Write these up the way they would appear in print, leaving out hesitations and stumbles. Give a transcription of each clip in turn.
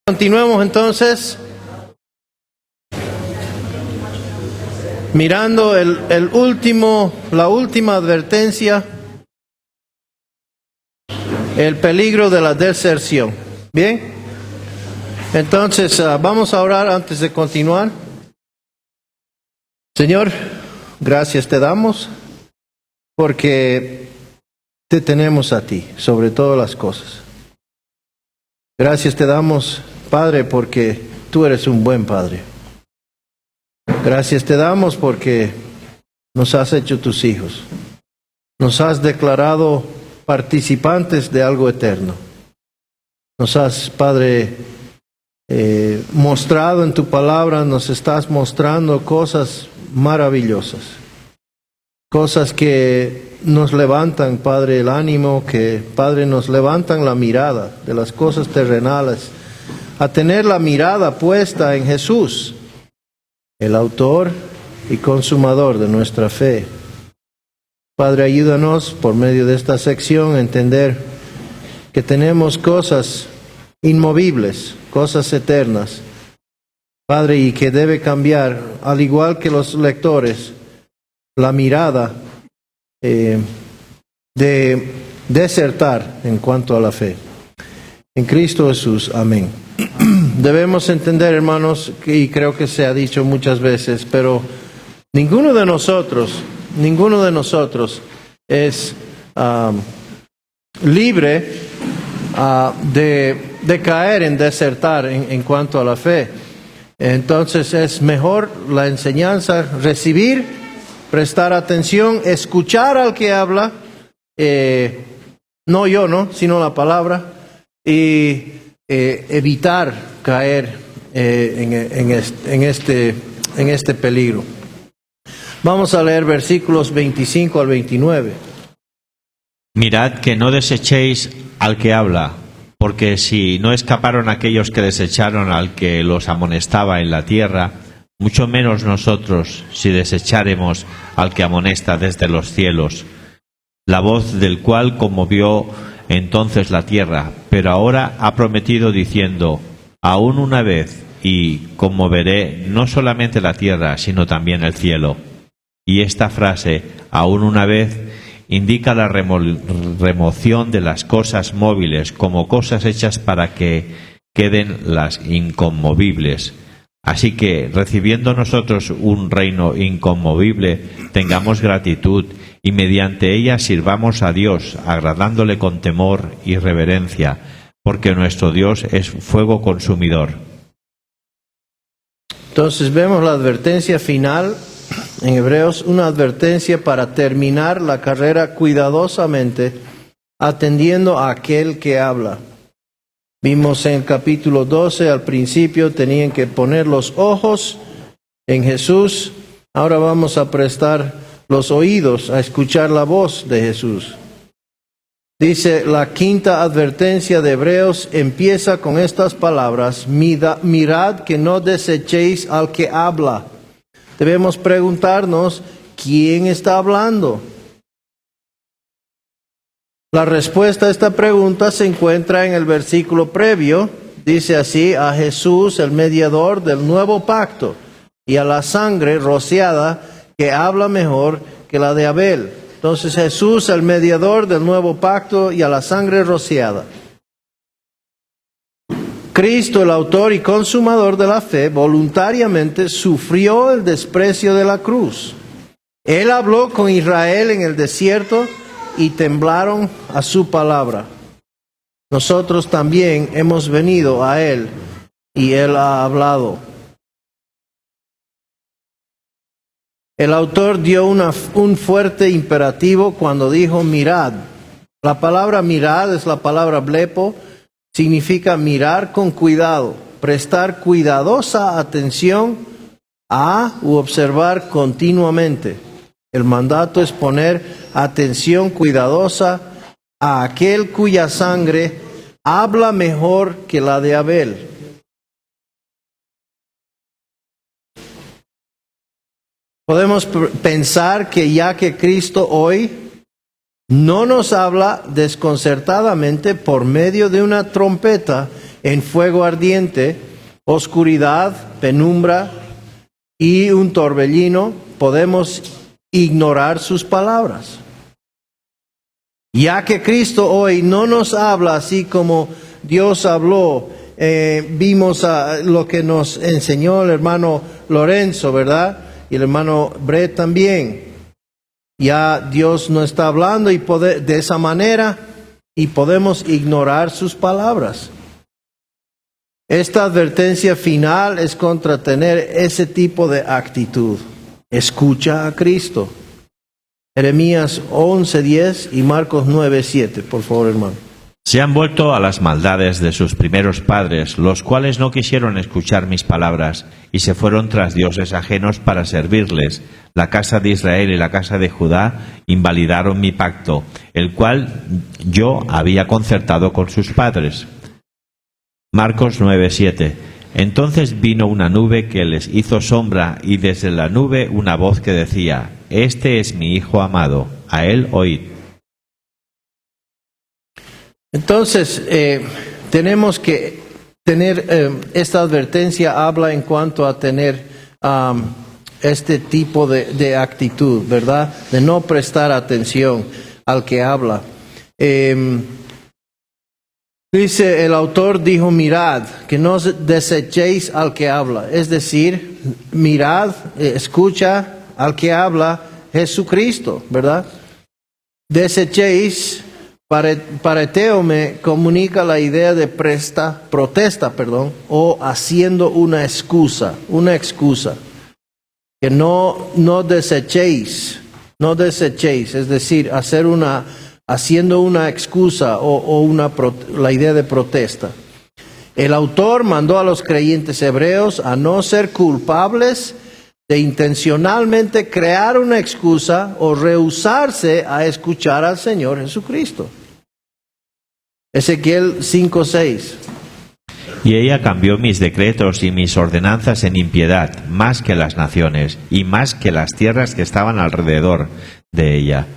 Continuemos entonces mirando la última advertencia, el peligro de la deserción. Bien, entonces vamos a orar antes de continuar. Señor, gracias te damos porque te tenemos a ti sobre todas las cosas. Gracias te damos, Padre, porque tú eres un buen Padre. Gracias te damos porque nos has hecho tus hijos. Nos has declarado participantes de algo eterno. Nos has, Padre, mostrado en tu palabra, nos estás mostrando cosas maravillosas. Cosas que nos levantan, Padre, el ánimo, que, Padre, nos levantan la mirada de las cosas terrenales, a tener la mirada puesta en Jesús, el autor y consumador de nuestra fe. Padre, ayúdanos por medio de esta sección a entender que tenemos cosas inmovibles, cosas eternas, Padre, y que debe cambiar, al igual que los lectores, la mirada de desertar en cuanto a la fe. En Cristo Jesús, amén. Debemos entender, hermanos, y creo que se ha dicho muchas veces, pero ninguno de nosotros es libre de caer en desertar en cuanto a la fe. Entonces es mejor la enseñanza, recibir, prestar atención, escuchar al que habla, no yo, sino la palabra, y evitar caer en este peligro. Vamos a leer versículos 25 al 29. Mirad que no desechéis al que habla, porque si no escaparon aquellos que desecharon al que los amonestaba en la tierra, mucho menos nosotros si desecháremos al que amonesta desde los cielos, la voz del cual conmovió entonces la tierra, pero ahora ha prometido diciendo, aún una vez, y conmoveré no solamente la tierra, sino también el cielo. Y esta frase, aún una vez, indica la remoción de las cosas móviles como cosas hechas para que queden las inconmovibles. Así que, recibiendo nosotros un reino inconmovible, tengamos gratitud y mediante ella sirvamos a Dios, agradándole con temor y reverencia, porque nuestro Dios es fuego consumidor. Entonces vemos la advertencia final en Hebreos, una advertencia para terminar la carrera cuidadosamente, atendiendo a aquel que habla. Vimos en el capítulo 12, al principio tenían que poner los ojos en Jesús. Ahora vamos a prestar los oídos a escuchar la voz de Jesús. Dice, la quinta advertencia de Hebreos empieza con estas palabras: mirad que no desechéis al que habla. Debemos preguntarnos, ¿quién está hablando? La respuesta a esta pregunta se encuentra en el versículo previo. Dice así, a Jesús, el mediador del nuevo pacto, y a la sangre rociada que habla mejor que la de Abel. Entonces Jesús, el mediador del nuevo pacto, y a la sangre rociada. Cristo, el autor y consumador de la fe, voluntariamente sufrió el desprecio de la cruz. Él habló con Israel en el desierto y temblaron a su palabra. Nosotros también hemos venido a Él y Él ha hablado. El autor dio un fuerte imperativo cuando dijo mirad. La palabra mirad es la palabra blepo, significa mirar con cuidado, prestar cuidadosa atención a u observar continuamente. El mandato es poner atención cuidadosa a aquel cuya sangre habla mejor que la de Abel. Podemos pensar que ya que Cristo hoy no nos habla desconcertadamente por medio de una trompeta, en fuego ardiente, oscuridad, penumbra y un torbellino, podemos ignorar sus palabras. Ya que Cristo hoy no nos habla así como Dios habló, vimos lo que nos enseñó el hermano Lorenzo, ¿verdad? Y el hermano Brett también. Ya Dios no está hablando de esa manera y podemos ignorar sus palabras. Esta advertencia final es contra tener ese tipo de actitud. Escucha a Cristo. Jeremías 11:10 y Marcos 9:7, por favor, hermano. Se han vuelto a las maldades de sus primeros padres, los cuales no quisieron escuchar mis palabras, y se fueron tras dioses ajenos para servirles. La casa de Israel y la casa de Judá invalidaron mi pacto, el cual yo había concertado con sus padres. Marcos 9:7. Entonces vino una nube que les hizo sombra, y desde la nube una voz que decía: Este es mi Hijo amado, a él oíd. Entonces, tenemos que tener, esta advertencia habla en cuanto a tener este tipo de actitud, ¿verdad? De no prestar atención al que habla. Dice, el autor dijo, mirad, que no desechéis al que habla. Es decir, mirad, escucha al que habla Jesucristo, ¿verdad? Desechéis, pareteo me comunica la idea de protesta, o haciendo una excusa. Que no desechéis, es decir, haciendo una excusa o la idea de protesta. El autor mandó a los creyentes hebreos a no ser culpables de intencionalmente crear una excusa o rehusarse a escuchar al Señor Jesucristo. Ezequiel 5:6. Y ella cambió mis decretos y mis ordenanzas en impiedad, más que las naciones, y más que las tierras que estaban alrededor de ella,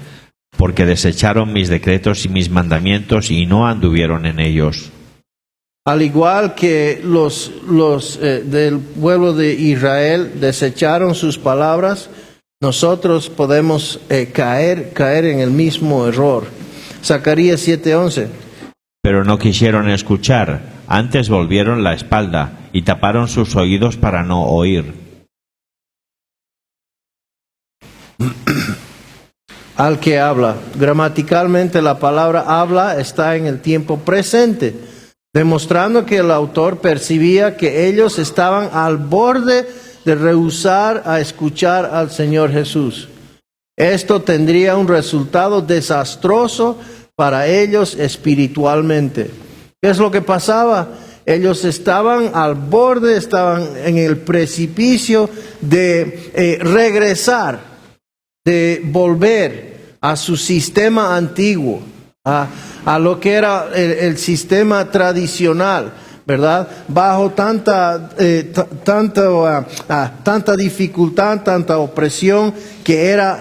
porque desecharon mis decretos y mis mandamientos y no anduvieron en ellos. Al igual que los del pueblo de Israel desecharon sus palabras, nosotros podemos caer en el mismo error. Zacarías 7:11. Pero no quisieron escuchar, antes volvieron la espalda y taparon sus oídos para no oír. Al que habla. Gramaticalmente la palabra habla está en el tiempo presente, demostrando que el autor percibía que ellos estaban al borde de rehusar a escuchar al Señor Jesús. Esto tendría un resultado desastroso para ellos espiritualmente. ¿Qué es lo que pasaba? Ellos estaban al borde, estaban en el precipicio de regresar, de volver a su sistema antiguo, a lo que era el sistema tradicional, ¿verdad? Bajo tanta dificultad, tanta opresión que era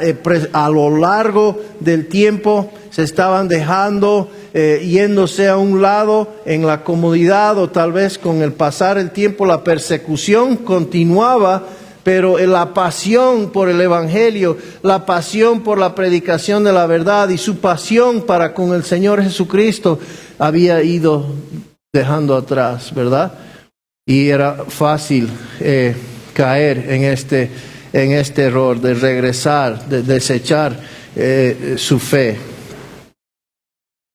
a lo largo del tiempo, se estaban dejando, yéndose a un lado en la comodidad, o tal vez con el pasar el tiempo la persecución continuaba, pero la pasión por el Evangelio, la pasión por la predicación de la verdad y su pasión para con el Señor Jesucristo había ido dejando atrás, ¿verdad? Y era fácil caer en este error de regresar, de desechar su fe.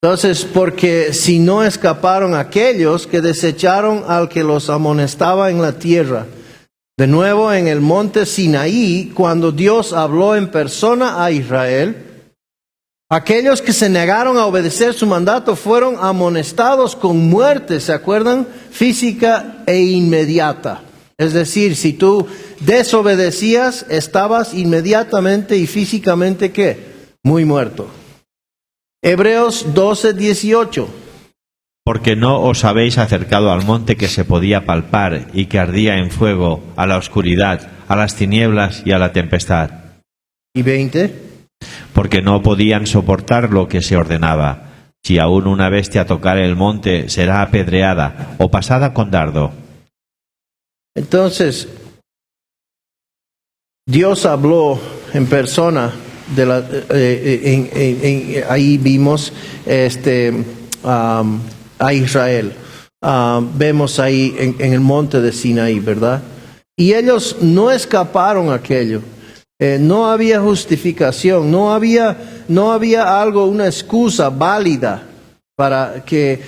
Entonces, porque si no escaparon aquellos que desecharon al que los amonestaba en la tierra. De nuevo en el monte Sinaí, cuando Dios habló en persona a Israel, aquellos que se negaron a obedecer su mandato fueron amonestados con muerte, ¿se acuerdan? Física e inmediata. Es decir, si tú desobedecías, estabas inmediatamente y físicamente, ¿qué? Muy muerto. Hebreos 12:18. Porque no os habéis acercado al monte que se podía palpar y que ardía en fuego, a la oscuridad, a las tinieblas y a la tempestad. ¿Y 20? Porque no podían soportar lo que se ordenaba. Si aún una bestia tocare el monte, será apedreada o pasada con dardo. Entonces, Dios habló en persona ahí vimos a Israel. Vemos ahí en el monte de Sinaí, ¿verdad? Y ellos no escaparon aquello. No había justificación, no había algo, una excusa válida para que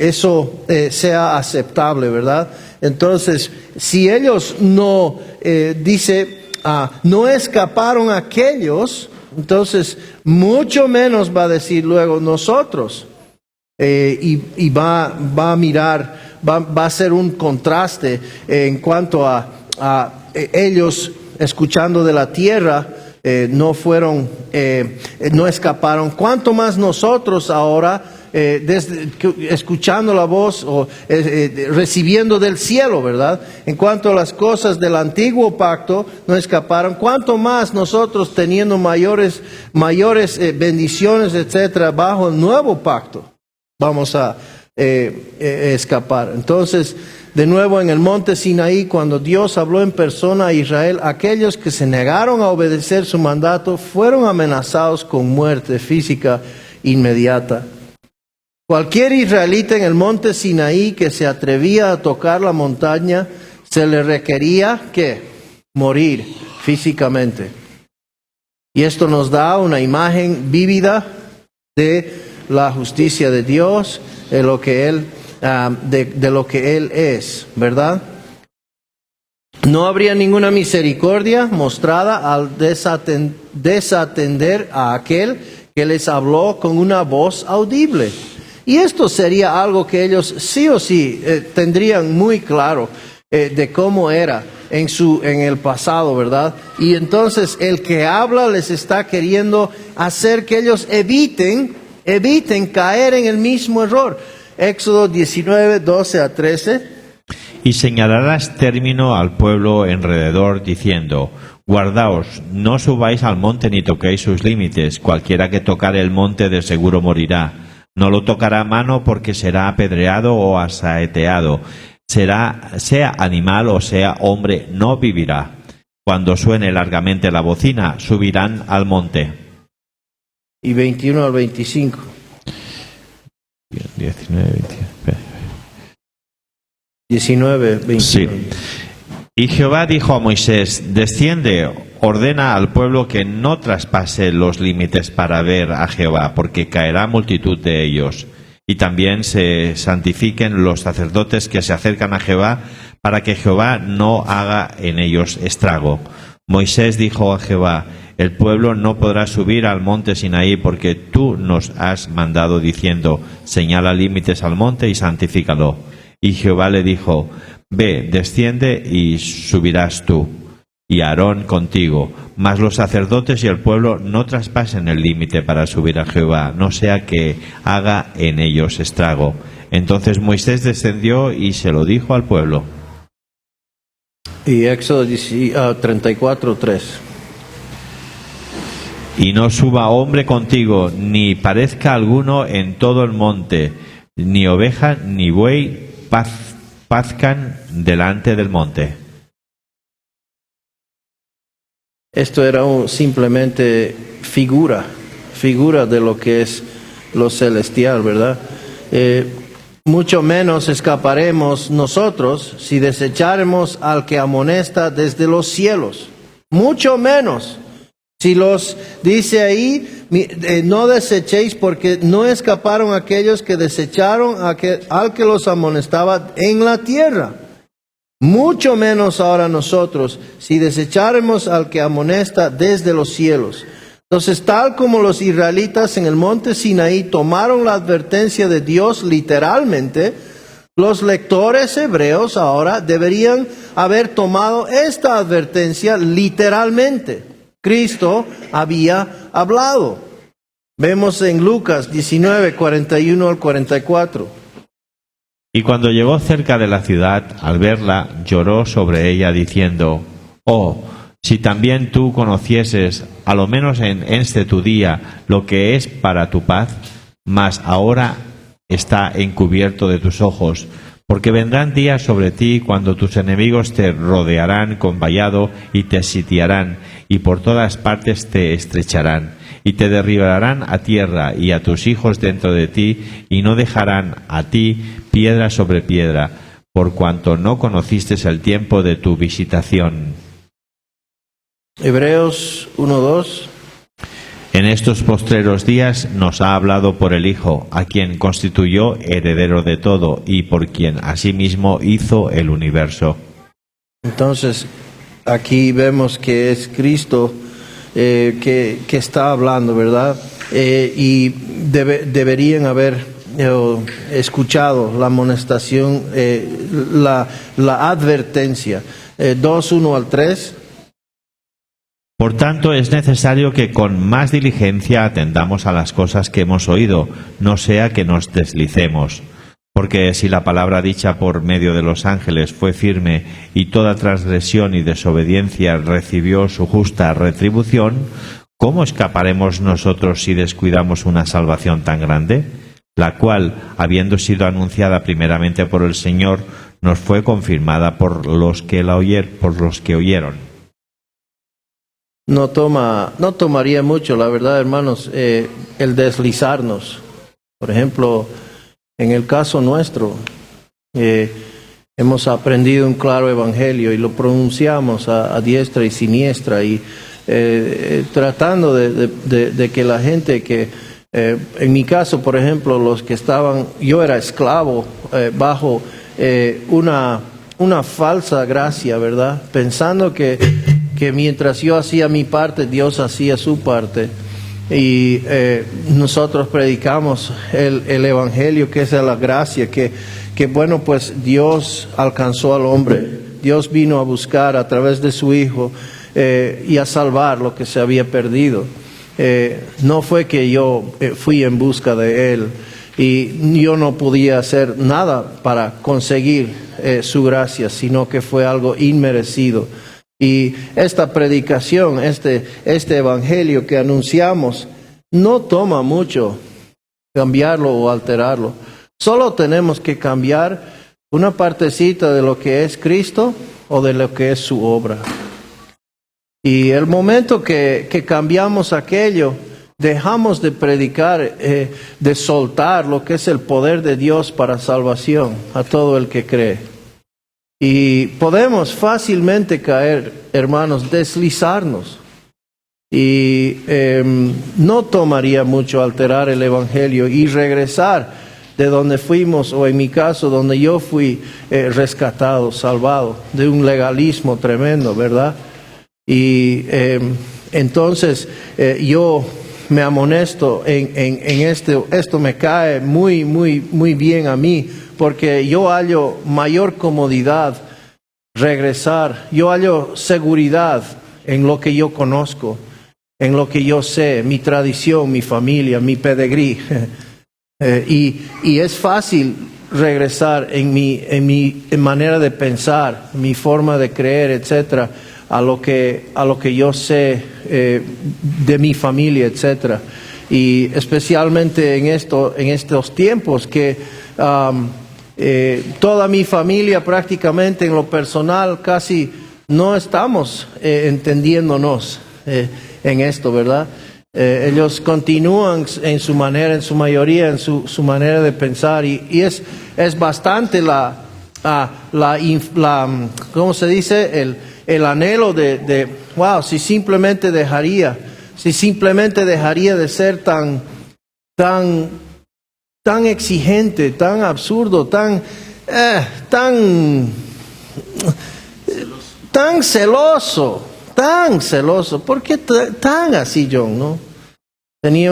eso sea aceptable, ¿verdad? Entonces, si ellos no, no escaparon aquellos, entonces mucho menos va a decir luego nosotros. Y va a mirar, va a ser un contraste en cuanto a ellos escuchando de la tierra, no escaparon. ¿Cuánto más nosotros ahora, escuchando la voz o recibiendo del cielo, verdad? En cuanto a las cosas del antiguo pacto, no escaparon. ¿Cuánto más nosotros teniendo mayores bendiciones, etcétera, bajo el nuevo pacto, vamos a escapar? Entonces, de nuevo en el monte Sinaí, cuando Dios habló en persona a Israel, aquellos que se negaron a obedecer su mandato fueron amenazados con muerte física inmediata. Cualquier israelita en el monte Sinaí que se atrevía a tocar la montaña, se le requería ¿qué? Morir físicamente. Y esto nos da una imagen vívida de la justicia de Dios, de lo que Él es, ¿verdad? No habría ninguna misericordia mostrada al desatender a aquel que les habló con una voz audible. Y esto sería algo que ellos sí o sí tendrían muy claro de cómo era en el pasado, ¿verdad? Y entonces el que habla les está queriendo hacer que ellos eviten caer en el mismo error. Éxodo 19, 12 a 13. Y señalarás término al pueblo alrededor, diciendo: guardaos, no subáis al monte ni toquéis sus límites. Cualquiera que tocare el monte de seguro morirá. No lo tocará a mano, porque será apedreado o asaeteado. Sea animal o sea hombre, no vivirá. Cuando suene largamente la bocina, subirán al monte. Y 21 al 25. 19, 21. Sí. Y Jehová dijo a Moisés: desciende, ordena al pueblo que no traspase los límites para ver a Jehová, porque caerá multitud de ellos. Y también se santifiquen los sacerdotes que se acercan a Jehová, para que Jehová no haga en ellos estrago. Moisés dijo a Jehová: el pueblo no podrá subir al monte Sinaí, porque tú nos has mandado diciendo: señala límites al monte y santifícalo. Y Jehová le dijo: ve, desciende y subirás tú, y Aarón contigo, mas los sacerdotes y el pueblo no traspasen el límite para subir a Jehová, no sea que haga en ellos estrago. Entonces Moisés descendió y se lo dijo al pueblo. Y Éxodo 34, 3. Y no suba hombre contigo, ni parezca alguno en todo el monte, ni oveja ni buey pazcan delante del monte. Esto era simplemente figura de lo que es lo celestial, ¿verdad? Mucho menos escaparemos nosotros si desecháremos al que amonesta desde los cielos. Mucho menos. Si los dice ahí, no desechéis, porque no escaparon aquellos que desecharon al que los amonestaba en la tierra. Mucho menos ahora nosotros, si desecháremos al que amonesta desde los cielos. Entonces, tal como los israelitas en el monte Sinaí tomaron la advertencia de Dios literalmente, los lectores hebreos ahora deberían haber tomado esta advertencia literalmente. Cristo había hablado. Vemos en Lucas 19, 41 al 44. Y cuando llegó cerca de la ciudad, al verla, lloró sobre ella, diciendo: oh, si también tú conocieses, a lo menos en este tu día, lo que es para tu paz, mas ahora está encubierto de tus ojos. Porque vendrán días sobre ti cuando tus enemigos te rodearán con vallado y te sitiarán, y por todas partes te estrecharán, y te derribarán a tierra y a tus hijos dentro de ti, y no dejarán a ti piedra sobre piedra, por cuanto no conociste el tiempo de tu visitación. Hebreos 1:2. En estos postreros días nos ha hablado por el Hijo, a quien constituyó heredero de todo y por quien asimismo hizo el universo. Entonces, aquí vemos que es Cristo que está hablando, ¿verdad? Y deberían haber escuchado la amonestación, la advertencia. 2:1-3. Por tanto, es necesario que con más diligencia atendamos a las cosas que hemos oído, no sea que nos deslicemos. Porque si la palabra dicha por medio de los ángeles fue firme y toda transgresión y desobediencia recibió su justa retribución, ¿cómo escaparemos nosotros si descuidamos una salvación tan grande? La cual, habiendo sido anunciada primeramente por el Señor, nos fue confirmada por los que oyeron. No tomaría mucho, la verdad, hermanos, el deslizarnos. Por ejemplo, en el caso nuestro, hemos aprendido un claro evangelio y lo pronunciamos a diestra y siniestra, y tratando de que la gente que, en mi caso, por ejemplo, los que estaban, yo era esclavo bajo una falsa gracia, ¿verdad? Pensando que mientras yo hacía mi parte, Dios hacía su parte. Y nosotros predicamos el evangelio, que es la gracia, que bueno, pues Dios alcanzó al hombre. Dios vino a buscar a través de su Hijo y a salvar lo que se había perdido. No fue que yo fui en busca de Él y yo no podía hacer nada para conseguir su gracia, sino que fue algo inmerecido. Y esta predicación, este evangelio que anunciamos, no toma mucho cambiarlo o alterarlo. Solo tenemos que cambiar una partecita de lo que es Cristo o de lo que es su obra. Y el momento que cambiamos aquello, dejamos de predicar, de soltar lo que es el poder de Dios para salvación a todo el que cree. Y podemos fácilmente caer, hermanos, deslizarnos. Y no tomaría mucho alterar el evangelio y regresar de donde fuimos, o en mi caso, donde yo fui rescatado, salvado, de un legalismo tremendo, ¿verdad? Y entonces yo me amonesto en esto me cae muy, muy, muy bien a mí, porque yo hallo mayor comodidad regresar, yo hallo seguridad en lo que yo conozco, en lo que yo sé, mi tradición, mi familia, mi pedigrí. Y es fácil regresar en mi manera de pensar, mi forma de creer, etcétera, a lo que yo sé de mi familia, etcétera. Y especialmente en estos tiempos que toda mi familia prácticamente en lo personal casi no estamos entendiéndonos en esto, ¿verdad? Ellos continúan en su manera, en su mayoría, en su manera de pensar, y es bastante la ¿cómo se dice? El anhelo de wow, si simplemente dejaría de ser tan exigente, tan absurdo, tan celoso. ¿Por qué tan así, John? ¿No? Tenía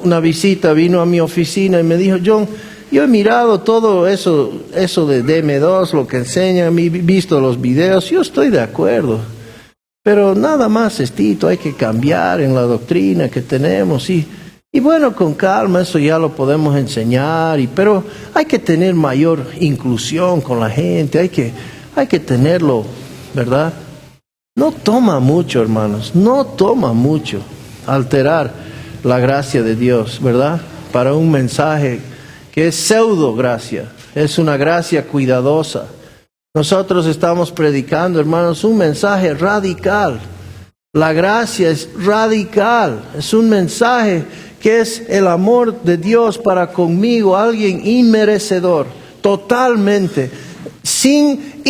una visita, vino a mi oficina y me dijo, John, yo he mirado todo eso de DM2, lo que enseñan, he visto los videos, yo estoy de acuerdo. Pero nada más, hay que cambiar en la doctrina que tenemos. Y bueno, con calma, eso ya lo podemos enseñar, pero hay que tener mayor inclusión con la gente, hay que tenerlo, ¿verdad? No toma mucho, hermanos, no toma mucho alterar la gracia de Dios, ¿verdad? para un mensaje que es pseudo gracia, es una gracia cuidadosa. Nosotros estamos predicando, hermanos, un mensaje radical. La gracia es radical, es un mensaje que es el amor de Dios para conmigo, alguien inmerecedor, totalmente, sin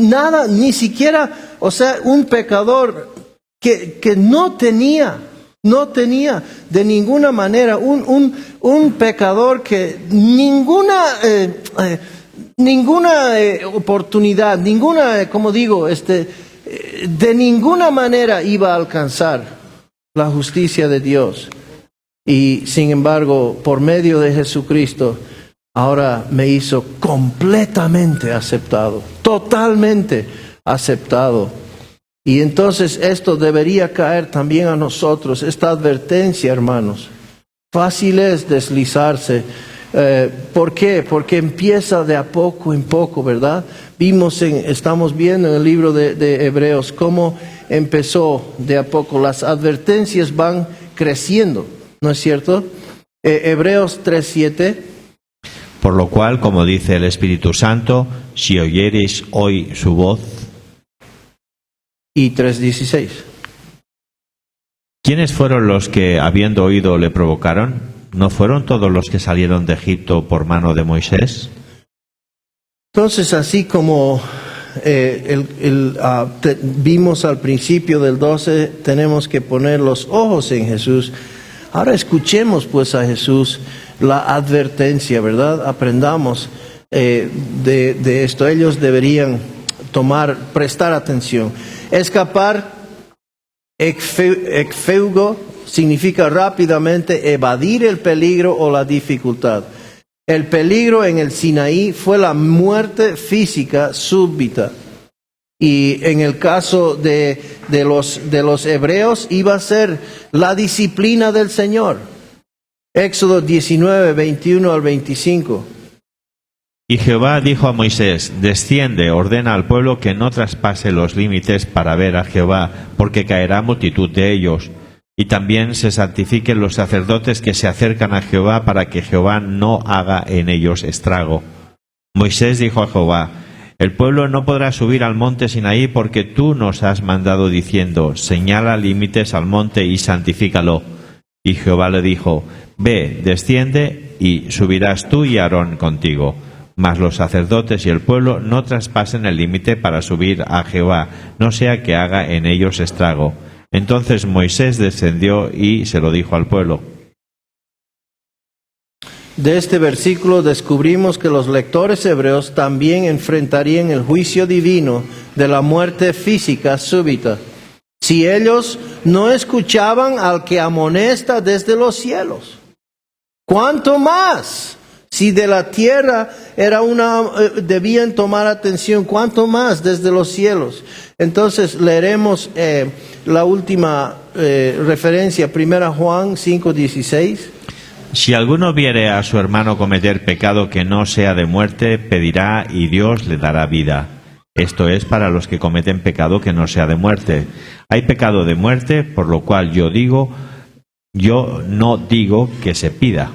nada, ni siquiera, o sea, un pecador que no tenía de ninguna manera, un pecador que ninguna oportunidad, de ninguna manera iba a alcanzar la justicia de Dios. Y sin embargo, por medio de Jesucristo, ahora me hizo completamente aceptado, totalmente aceptado. Y entonces esto debería caer también a nosotros, esta advertencia, hermanos. Fácil es deslizarse. ¿Por qué? Porque empieza de a poco en poco, ¿verdad? Estamos viendo en el libro de Hebreos cómo empezó de a poco. Las advertencias van creciendo, ¿no es cierto? Hebreos 3:7. Por lo cual, como dice el Espíritu Santo, si oyereis hoy su voz. Y 3:16. ¿Quiénes fueron los que, habiendo oído, le provocaron? ¿No fueron todos los que salieron de Egipto por mano de Moisés? Entonces, así como vimos al principio del 12, tenemos que poner los ojos en Jesús. Ahora escuchemos pues a Jesús la advertencia, ¿verdad? Aprendamos de esto. Ellos deberían prestar atención. Escapar, ekpheugo, significa rápidamente evadir el peligro o la dificultad. El peligro en el Sinaí fue la muerte física súbita. Y en el caso de los hebreos iba a ser la disciplina del Señor. Éxodo 19, 21 al 25. Y Jehová dijo a Moisés, desciende, ordena al pueblo que no traspase los límites para ver a Jehová, porque caerá multitud de ellos. Y también se santifiquen los sacerdotes que se acercan a Jehová, para que Jehová no haga en ellos estrago. Moisés dijo a Jehová, el pueblo no podrá subir al monte Sinaí, porque tú nos has mandado diciendo, señala límites al monte y santifícalo. Y Jehová le dijo, ve, desciende, y subirás tú y Aarón contigo. Mas los sacerdotes y el pueblo no traspasen el límite para subir a Jehová, no sea que haga en ellos estrago. Entonces Moisés descendió y se lo dijo al pueblo. De este versículo descubrimos que los lectores hebreos también enfrentarían el juicio divino de la muerte física súbita, si ellos no escuchaban al que amonesta desde los cielos. ¿Cuánto más? Si de la tierra debían tomar atención, ¿cuánto más desde los cielos? Entonces leeremos la última referencia, 1 Juan 5:16. Si alguno viere a su hermano cometer pecado que no sea de muerte, pedirá y Dios le dará vida. Esto es para los que cometen pecado que no sea de muerte. Hay pecado de muerte, por lo cual yo no digo que se pida.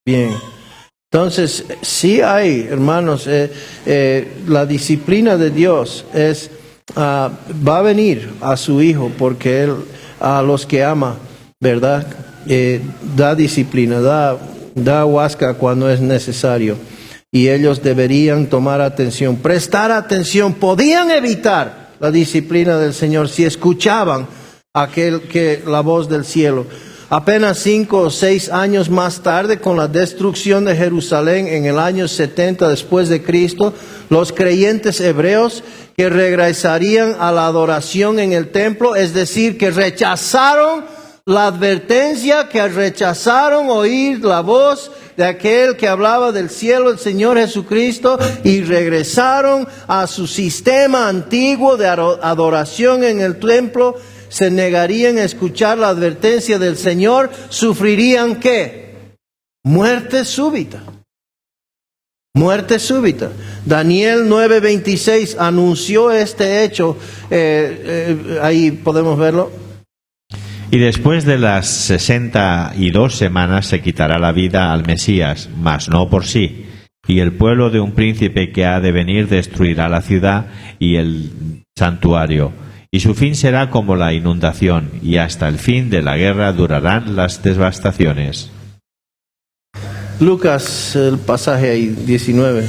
Bien. Entonces, sí hay, hermanos, la disciplina de Dios va a venir a su Hijo, porque Él a los que ama, ¿verdad? Da disciplina, da huasca cuando es necesario. Y ellos deberían tomar atención, prestar atención. Podían evitar la disciplina del Señor si escuchaban la voz del cielo. Apenas 5 o 6 años más tarde, con la destrucción de Jerusalén en el año 70 después de Cristo, los creyentes hebreos que regresarían a la adoración en el templo, es decir, que rechazaron la advertencia, que rechazaron oír la voz de aquel que hablaba del cielo, el Señor Jesucristo, y regresaron a su sistema antiguo de adoración en el templo, se negarían a escuchar la advertencia del Señor, sufrirían ¿qué? Muerte súbita. Muerte súbita. Daniel 9:26 anunció este hecho. Ahí podemos verlo. Y después de las 62 semanas se quitará la vida al Mesías, mas no por sí. Y el pueblo de un príncipe que ha de venir destruirá la ciudad y el santuario. Y su fin será como la inundación, y hasta el fin de la guerra durarán las devastaciones. Lucas, el pasaje ahí, 19.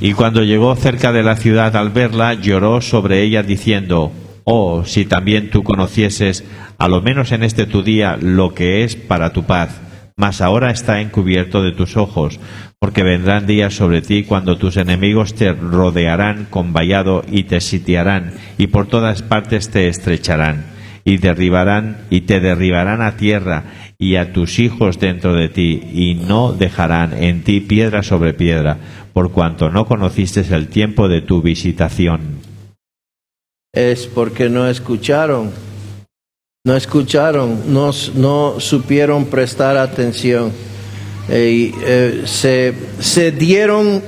Y cuando llegó cerca de la ciudad al verla, lloró sobre ella diciendo: oh, si también tú conocieses, a lo menos en este tu día, lo que es para tu paz. Mas ahora está encubierto de tus ojos, porque vendrán días sobre ti cuando tus enemigos te rodearán con vallado y te sitiarán, y por todas partes te estrecharán, y te derribarán a tierra, y a tus hijos dentro de ti, y no dejarán en ti piedra sobre piedra, por cuanto no conociste el tiempo de tu visitación. Es porque no escucharon, no supieron prestar atención. Se dieron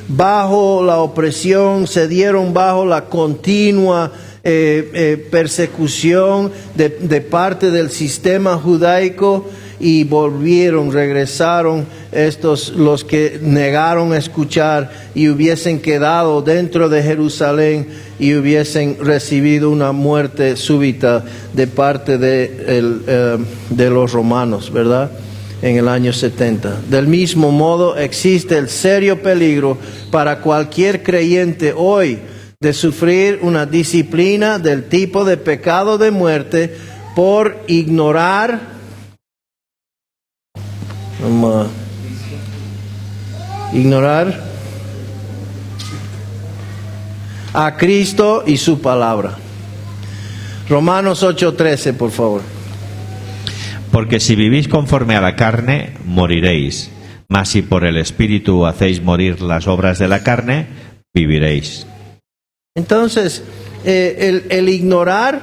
bajo la opresión, se dieron bajo la continua persecución de parte del sistema judaico, y regresaron los que negaron escuchar y hubiesen quedado dentro de Jerusalén y hubiesen recibido una muerte súbita de parte de los romanos, ¿verdad? En el año 70. Del mismo modo, existe el serio peligro para cualquier creyente hoy de sufrir una disciplina del tipo de pecado de muerte por ignorar a Cristo y su palabra. Romanos 8:13, por favor. Porque si vivís conforme a la carne, moriréis. Mas si por el Espíritu hacéis morir las obras de la carne, viviréis. Entonces, el ignorar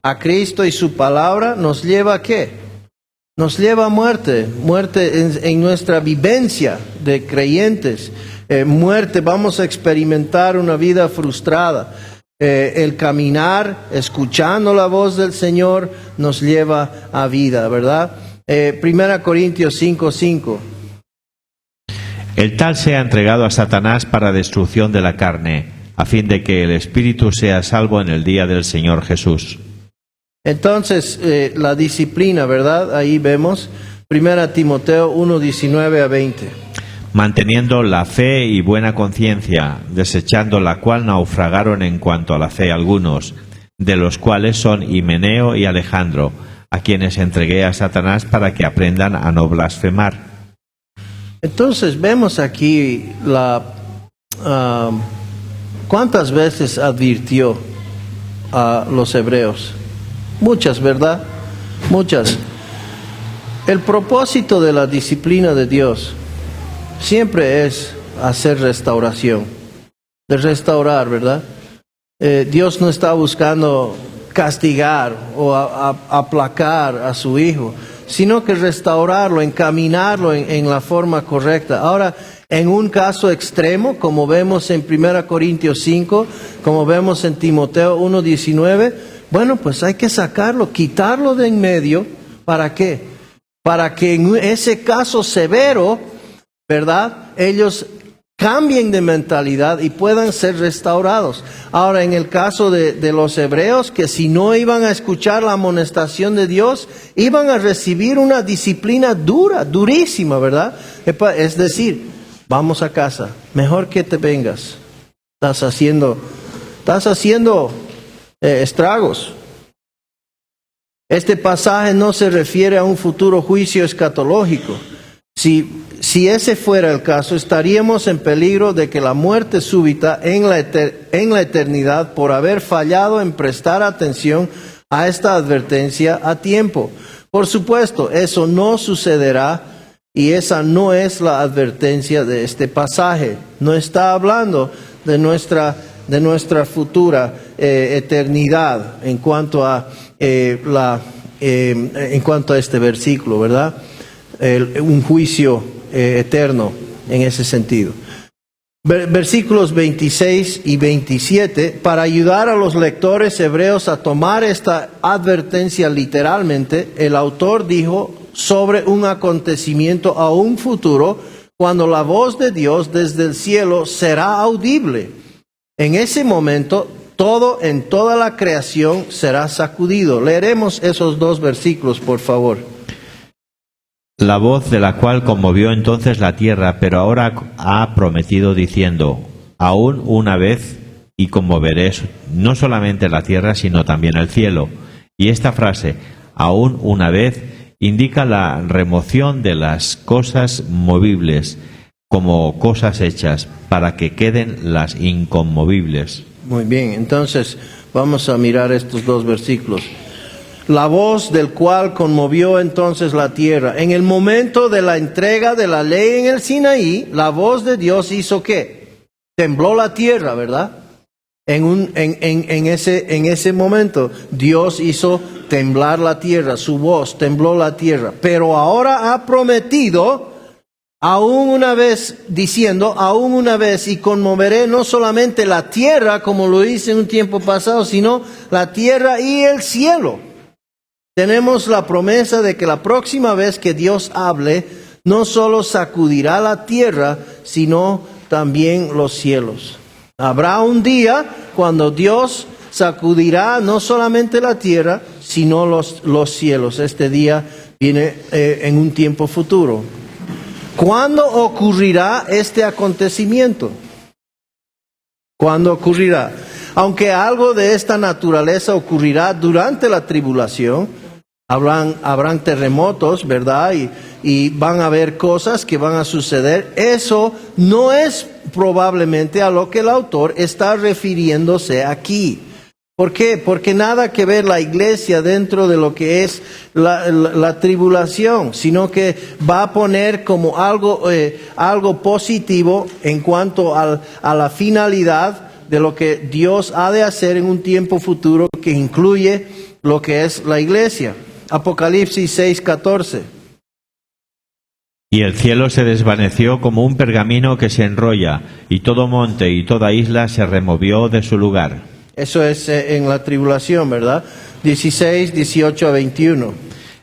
a Cristo y su palabra nos lleva a ¿qué? Nos lleva a muerte en nuestra vivencia de creyentes. Muerte, vamos a experimentar una vida frustrada. El caminar, escuchando la voz del Señor, nos lleva a vida, ¿verdad? 1 Corintios 5:5. El tal sea entregado a Satanás para destrucción de la carne, a fin de que el espíritu sea salvo en el día del Señor Jesús. Entonces, la disciplina, ¿verdad? Ahí vemos 1 Timoteo 1:19-20. Manteniendo la fe y buena conciencia, desechando la cual naufragaron en cuanto a la fe algunos, de los cuales son Himeneo y Alejandro, a quienes entregué a Satanás para que aprendan a no blasfemar. Entonces vemos aquí ¿cuántas veces advirtió a los hebreos? Muchas, ¿verdad? Muchas. El propósito de la disciplina de Dios siempre es hacer restauración, de restaurar, ¿verdad? Dios no está buscando castigar o aplacar a su hijo, sino que restaurarlo, encaminarlo en la forma correcta. Ahora, en un caso extremo, como vemos en 1 Corintios 5, como vemos en Timoteo 1:19, bueno, pues hay que sacarlo, quitarlo de en medio. ¿Para qué? Para que en ese caso severo, ¿verdad?, ellos cambien de mentalidad y puedan ser restaurados. Ahora, en el caso de los hebreos, que si no iban a escuchar la amonestación de Dios, iban a recibir una disciplina durísima, ¿verdad? Es decir, vamos a casa, mejor que te vengas. Estás haciendo estragos. Este pasaje no se refiere a un futuro juicio escatológico. Si ese fuera el caso, estaríamos en peligro de que la muerte súbita en la eternidad por haber fallado en prestar atención a esta advertencia a tiempo. Por supuesto, eso no sucederá y esa no es la advertencia de este pasaje. No está hablando de nuestra futura eternidad en cuanto a este versículo, ¿verdad? Un juicio eterno en ese sentido. Versículos 26 y 27, para ayudar a los lectores hebreos a tomar esta advertencia literalmente, el autor dijo sobre un acontecimiento aún futuro, cuando la voz de Dios desde el cielo será audible. En ese momento, todo en toda la creación será sacudido. Leeremos esos dos versículos, por favor. La voz de la cual conmovió entonces la tierra, pero ahora ha prometido diciendo, aún una vez y conmoveré no solamente la tierra, sino también el cielo. Y esta frase, aún una vez, indica la remoción de las cosas movibles como cosas hechas, para que queden las inconmovibles. Muy bien, entonces vamos a mirar estos dos versículos. La voz del cual conmovió entonces la tierra. En el momento de la entrega de la ley en el Sinaí, la voz de Dios hizo ¿qué? Tembló la tierra, ¿verdad? En ese momento Dios hizo temblar la tierra, su voz tembló la tierra. Pero ahora ha prometido, aún una vez, diciendo, aún una vez, y conmoveré no solamente la tierra, como lo hice en un tiempo pasado, sino la tierra y el cielo. Tenemos la promesa de que la próxima vez que Dios hable, no solo sacudirá la tierra, sino también los cielos. Habrá un día cuando Dios sacudirá no solamente la tierra, sino los cielos. Este día viene en un tiempo futuro. ¿Cuándo ocurrirá este acontecimiento? ¿Cuándo ocurrirá? Aunque algo de esta naturaleza ocurrirá durante la tribulación, habrán terremotos, ¿verdad? Y van a haber cosas que van a suceder. Eso no es probablemente a lo que el autor está refiriéndose aquí. ¿Por qué? Porque nada que ver la iglesia dentro de lo que es la tribulación, sino que va a poner como algo positivo en cuanto a la finalidad de lo que Dios ha de hacer en un tiempo futuro que incluye lo que es la iglesia. Apocalipsis 6:14. Y el cielo se desvaneció como un pergamino que se enrolla, y todo monte y toda isla se removió de su lugar. Eso es en la tribulación, ¿verdad? 16, 18 a 21.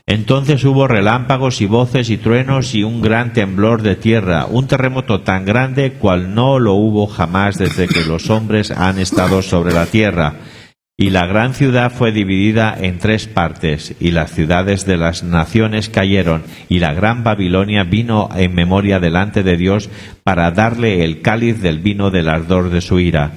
Entonces hubo relámpagos y voces y truenos y un gran temblor de tierra, un terremoto tan grande cual no lo hubo jamás desde que los hombres han estado sobre la tierra. Y la gran ciudad fue dividida en 3 partes, y las ciudades de las naciones cayeron, y la gran Babilonia vino en memoria delante de Dios para darle el cáliz del vino del ardor de su ira.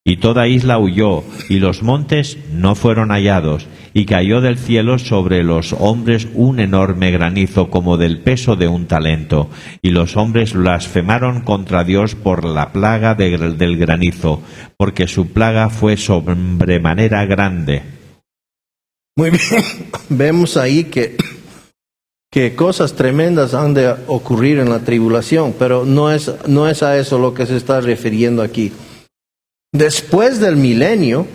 Y toda isla huyó, y los montes no fueron hallados, y cayó del cielo sobre los hombres un enorme granizo como del peso de un talento, y los hombres blasfemaron contra Dios por la plaga del granizo, porque su plaga fue sobremanera grande. Muy bien, vemos ahí que cosas tremendas han de ocurrir en la tribulación, pero no es a eso lo que se está refiriendo aquí. Después del milenio,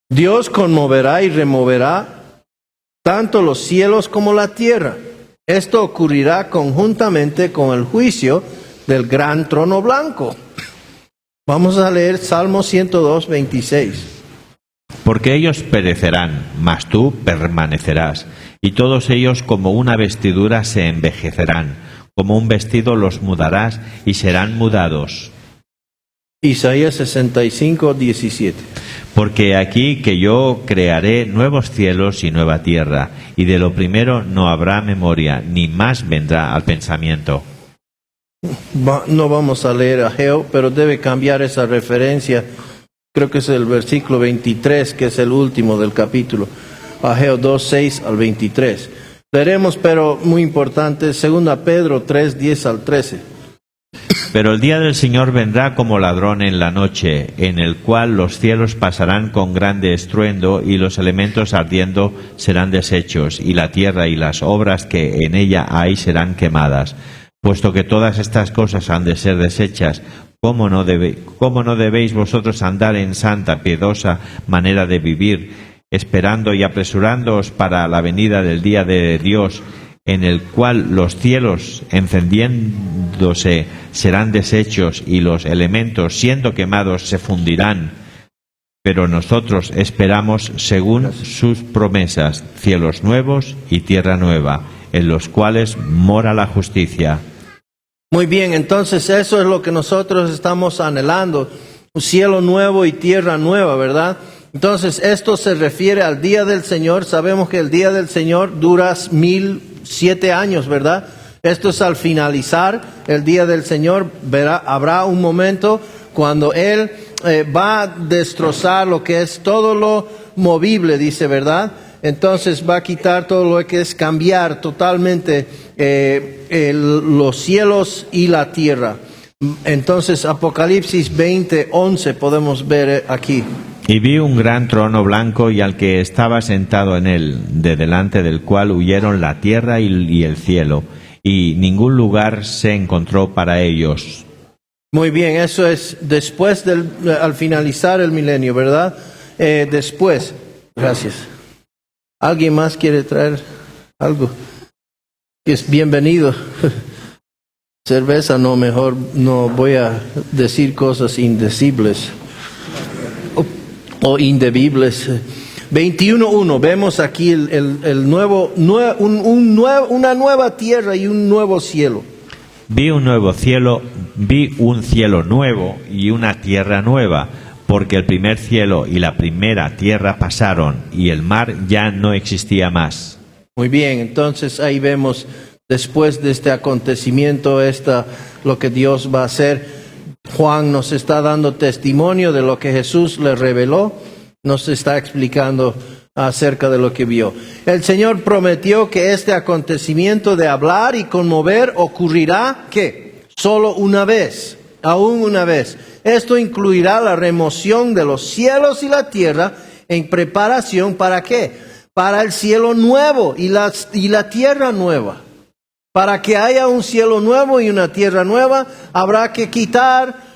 Dios conmoverá y removerá tanto los cielos como la tierra. Esto ocurrirá conjuntamente con el juicio del gran trono blanco. Vamos a leer Salmo 102, 26. Porque ellos perecerán, mas tú permanecerás, y todos ellos como una vestidura se envejecerán, como un vestido los mudarás y serán mudados. Isaías 65, 17. Porque aquí que yo crearé nuevos cielos y nueva tierra, y de lo primero no habrá memoria, ni más vendrá al pensamiento. No vamos a leer Ageo, pero debe cambiar esa referencia. Creo que es el versículo 23, que es el último del capítulo. Ageo 2, 6 al 23. Leeremos, pero muy importante, 2 Pedro 3, 10 al 13. Pero el día del Señor vendrá como ladrón en la noche, en el cual los cielos pasarán con grande estruendo, y los elementos ardiendo serán deshechos, y la tierra y las obras que en ella hay serán quemadas. Puesto que todas estas cosas han de ser deshechas, ¿cómo no debéis vosotros andar en santa, piadosa manera de vivir, esperando y apresurándoos para la venida del día de Dios, en el cual los cielos encendiéndose serán deshechos y los elementos siendo quemados se fundirán. Pero nosotros esperamos, según sus promesas, cielos nuevos y tierra nueva, en los cuales mora la justicia. Muy bien, entonces eso es lo que nosotros estamos anhelando, un cielo nuevo y tierra nueva, ¿verdad? Entonces esto se refiere al día del Señor. Sabemos que el día del Señor dura 1007 años, ¿verdad? Esto es al finalizar el día del Señor. Habrá un momento cuando Él va a destrozar lo que es todo lo movible, dice, ¿verdad? Entonces va a quitar todo lo que es cambiar totalmente los cielos y la tierra. Entonces Apocalipsis 20:11 podemos ver aquí. Y vi un gran trono blanco y al que estaba sentado en él, de delante del cual huyeron la tierra y el cielo, y ningún lugar se encontró para ellos. Muy bien, eso es después al finalizar el milenio, ¿verdad? Después. Gracias. ¿Alguien más quiere traer algo? Que es bienvenido. Cerveza no, mejor no voy a decir cosas indecibles o indebibles. 21:1, vemos aquí el nuevo, una nueva tierra y un nuevo cielo. Vi un cielo nuevo y una tierra nueva, porque el primer cielo y la primera tierra pasaron, y el mar ya no existía más. Muy bien, entonces ahí vemos, después de este acontecimiento, lo que Dios va a hacer. Juan nos está dando testimonio de lo que Jesús le reveló, nos está explicando acerca de lo que vio. El Señor prometió que este acontecimiento de hablar y conmover ocurrirá, ¿qué? Solo una vez, aún una vez. Esto incluirá la remoción de los cielos y la tierra en preparación, ¿para qué? Para el cielo nuevo y la tierra nueva. Para que haya un cielo nuevo y una tierra nueva, habrá que quitar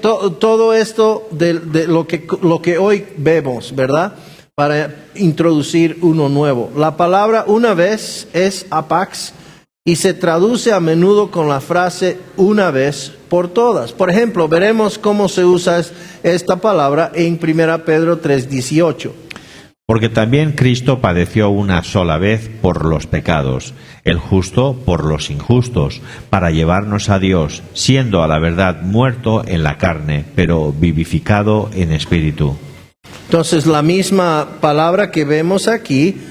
todo esto de lo que hoy vemos, ¿verdad? Para introducir uno nuevo. La palabra una vez es apax y se traduce a menudo con la frase una vez por todas. Por ejemplo, veremos cómo se usa esta palabra en 1 Pedro 3:18. Porque también Cristo padeció una sola vez por los pecados, el justo por los injustos, para llevarnos a Dios, siendo a la verdad muerto en la carne, pero vivificado en espíritu. Entonces la misma palabra que vemos aquí,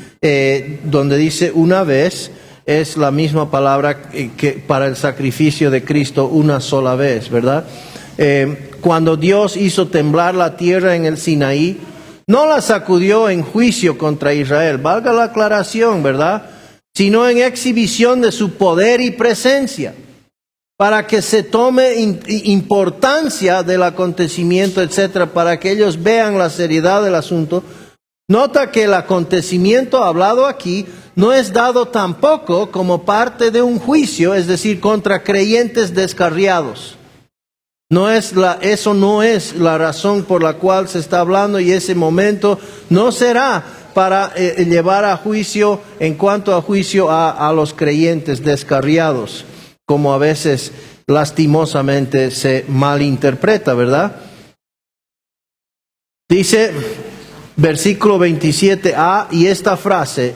donde dice una vez, es la misma palabra que para el sacrificio de Cristo una sola vez, ¿verdad? Cuando Dios hizo temblar la tierra en el Sinaí, no la sacudió en juicio contra Israel, valga la aclaración, ¿verdad? Sino en exhibición de su poder y presencia, para que se tome importancia del acontecimiento, etcétera, para que ellos vean la seriedad del asunto. Nota que el acontecimiento hablado aquí no es dado tampoco como parte de un juicio, es decir, contra creyentes descarriados. Eso no es la razón por la cual se está hablando, y ese momento no será para llevar a juicio, en cuanto a juicio a los creyentes descarriados, como a veces lastimosamente se malinterpreta, ¿verdad? Dice versículo 27a, y esta frase,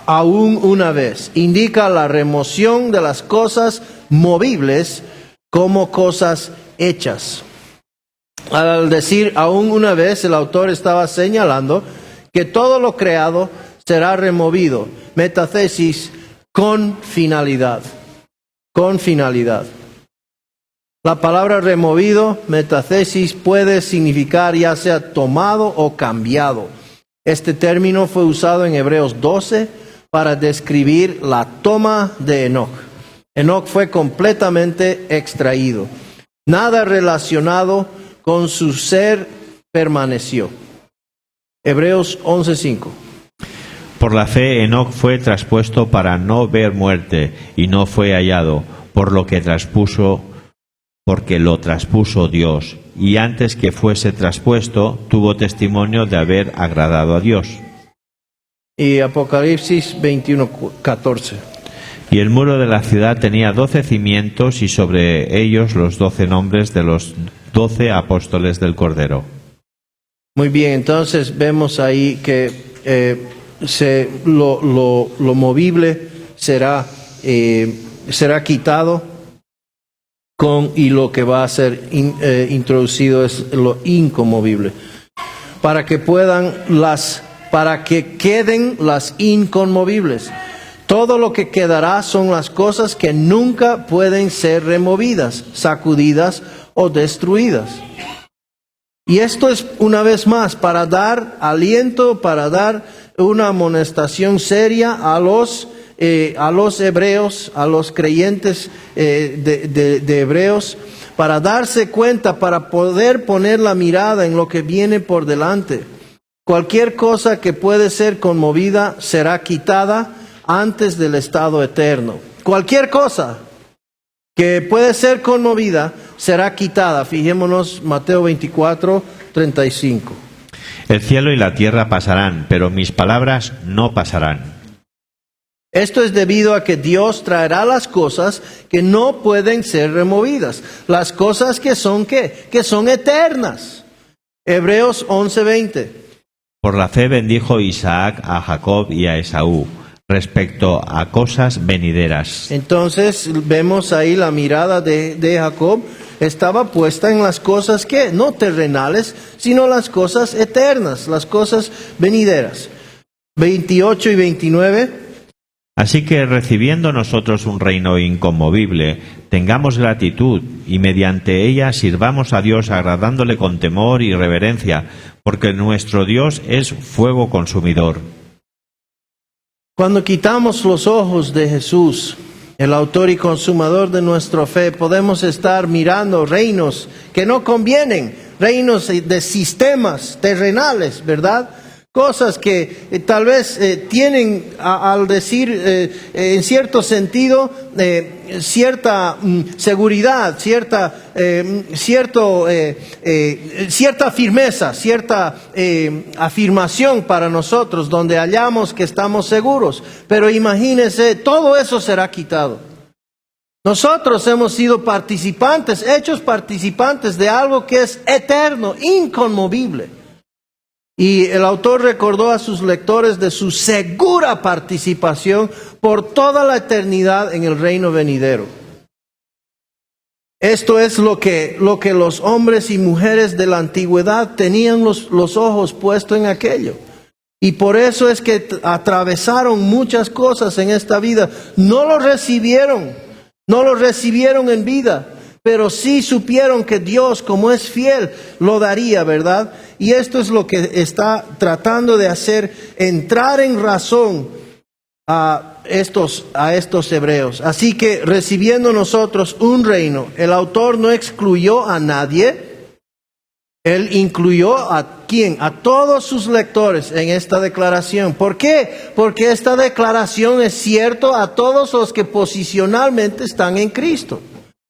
aún una vez, indica la remoción de las cosas movibles como cosas hechas. Al decir aún una vez, el autor estaba señalando que todo lo creado será removido, metathesis, con finalidad. Con finalidad. La palabra removido, metathesis, puede significar ya sea tomado o cambiado. Este término fue usado en Hebreos 12 para describir la toma de Enoc. Enoc fue completamente extraído. Nada relacionado con su ser permaneció. Hebreos 11:5. Por la fe Enoc fue traspuesto para no ver muerte, y no fue hallado, porque lo traspuso Dios, y antes que fuese traspuesto, tuvo testimonio de haber agradado a Dios. Y Apocalipsis 21:14. Y el muro de la ciudad tenía 12 cimientos y sobre ellos los 12 nombres de los 12 apóstoles del Cordero. Muy bien, entonces vemos ahí que lo movible será quitado y lo que va a ser introducido es lo inconmovible. Para que queden las inconmovibles. Todo lo que quedará son las cosas que nunca pueden ser removidas, sacudidas o destruidas. Y esto es, una vez más, para dar aliento, para dar una amonestación seria a los hebreos, a los creyentes de Hebreos, para darse cuenta, para poder poner la mirada en lo que viene por delante. Cualquier cosa que puede ser conmovida será quitada antes del estado eterno. Cualquier cosa que puede ser conmovida será quitada. Fijémonos Mateo 24:35. El cielo y la tierra pasarán, pero mis palabras no pasarán. Esto es debido a que Dios traerá las cosas que no pueden ser removidas. Las cosas que son ¿qué? Que son eternas. Hebreos 11:20. Por la fe bendijo Isaac a Jacob y a Esaú, respecto a cosas venideras. Entonces vemos ahí la mirada de Jacob estaba puesta en las cosas que no terrenales, sino las cosas eternas, las cosas venideras. 28 y 29. Así que recibiendo nosotros un reino inconmovible, tengamos gratitud y mediante ella sirvamos a Dios agradándole con temor y reverencia, porque nuestro Dios es fuego consumidor. Cuando quitamos los ojos de Jesús, el autor y consumador de nuestra fe, podemos estar mirando reinos que no convienen, reinos de sistemas terrenales, ¿verdad? Cosas que tal vez tienen, al decir en cierto sentido, cierta seguridad, cierta firmeza, cierta afirmación para nosotros, donde hallamos que estamos seguros. Pero imagínense, todo eso será quitado. Nosotros hemos sido participantes, hechos participantes de algo que es eterno, inconmovible. Y el autor recordó a sus lectores de su segura participación por toda la eternidad en el reino venidero. Esto es lo que los hombres y mujeres de la antigüedad tenían los ojos puestos en aquello. Y por eso es que atravesaron muchas cosas en esta vida. No lo recibieron en vida, pero sí supieron que Dios, como es fiel, lo daría, ¿verdad? Y esto es lo que está tratando de hacer, entrar en razón a estos hebreos. Así que recibiendo nosotros un reino, el autor no excluyó a nadie. Él incluyó ¿a quién? A todos sus lectores en esta declaración. ¿Por qué? Porque esta declaración es cierto a todos los que posicionalmente están en Cristo.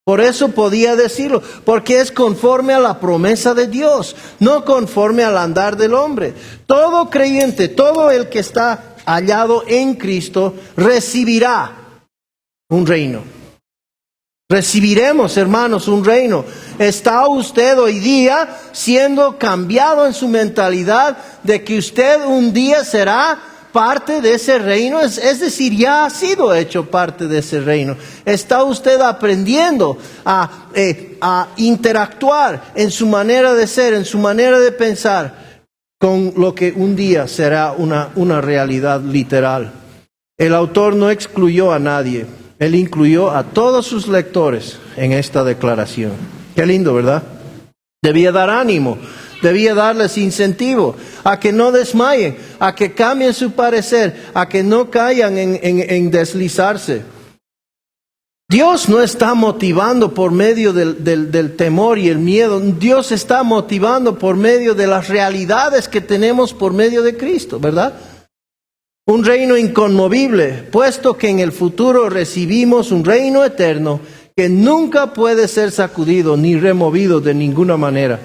Por eso podía decirlo, porque es conforme a la promesa de Dios, no conforme al andar del hombre. Todo creyente, todo el que está hallado en Cristo, recibirá un reino. Recibiremos, hermanos, un reino. ¿Está usted hoy día siendo cambiado en su mentalidad de que usted un día será parte de ese reino? Es decir, ya ha sido hecho parte de ese reino. ¿Está usted aprendiendo a interactuar en su manera de ser, en su manera de pensar, con lo que un día será una realidad literal? El autor no excluyó a nadie. Él incluyó a todos sus lectores en esta declaración. Qué lindo, ¿verdad? Debía dar ánimo. Debía darles incentivo a que no desmayen, a que cambien su parecer, a que no caigan en deslizarse. Dios no está motivando por medio del temor y el miedo. Dios está motivando por medio de las realidades que tenemos por medio de Cristo, ¿verdad? Un reino inconmovible, puesto que en el futuro recibimos un reino eterno que nunca puede ser sacudido ni removido de ninguna manera.